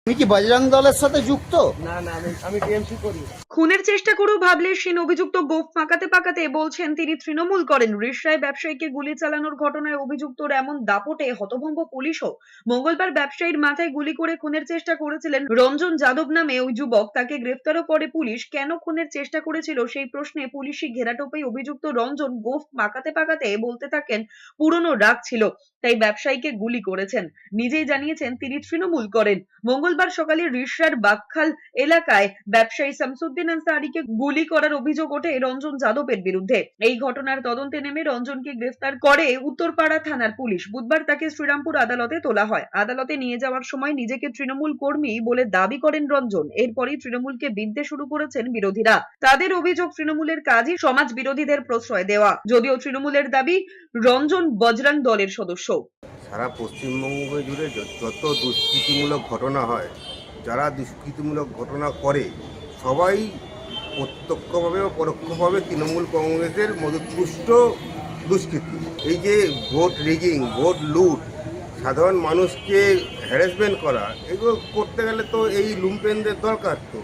তুমি কি বজরং দলের সাথে যুক্ত? না না, আমি টিএমসি করি। খুনের চেষ্টা করেও ভাবলে সেন অভিযুক্ত গোঁফ পাকাতে পাকাতে বলছেন তিনি তৃণমূল করেন। রিষড়ায় ব্যবসায়ীকে গুলি চালানোর ঘটনায় অভিযুক্তর এমন দাপটে হতভম্ব পুলিশও। মঙ্গলবার ব্যবসায়ীর মাথায় গুলি করে খুনের চেষ্টা করেছিলেন রঞ্জন যাদব নামে ওই যুবক। তাকে গ্রেফতারও করে পুলিশ। কেন খুনের চেষ্টা করেছিল সেই প্রশ্নে পুলিশি ঘেরাটোপে অভিযুক্ত রঞ্জন গোঁফ পাকাতে পাকাতে বলতে থাকেন পুরনো রাগ ছিল, তাই ব্যবসায়ীকে গুলি করেছেন। নিজেই জানিয়েছেন তিনি তৃণমূল করেন। মঙ্গলবার সকালে রিষড়ার বাকখাল এলাকায় ব্যবসায়ী শামসুদ্দিন আনসারীকে গুলি করার অভিযোগ ওঠে রঞ্জন যাদবের বিরুদ্ধে। এই ঘটনার তদন্তে নেমে রঞ্জনকে গ্রেফতার করে উত্তরপাড়া থানার পুলিশ। বুধবার তাকে শ্রীরামপুর আদালতে তোলা হয়। আদালতে নিয়ে যাওয়ার সময় নিজেকে তৃণমূল কর্মী বলে দাবি করেন রঞ্জন। এরপরই তৃণমূলকে বিনতে শুরু করেছেন বিরোধীরা। তাদের অভিযোগ তৃণমূলের কাজই সমাজ বিরোধীদের প্রশ্রয় দেওয়া। যদিও তৃণমূলের দাবি রঞ্জন বজরং দলের সদস্য। সারা পশ্চিমবঙ্গ জুড়ে যত দুষ্কৃতিমূলক ঘটনা হয়, যারা দুষ্কৃতিমূলক ঘটনা করে সবাই প্রত্যক্ষভাবে ও পরোক্ষভাবে তৃণমূল কংগ্রেসের মদতপুষ্ট দুষ্কৃতী। এই যে ভোট রিগিং, ভোট লুট, সাধারণ মানুষকে হ্যারাসমেন্ট করা, এগুলো করতে গেলে তো এই লুম্পেনদের দরকার। তো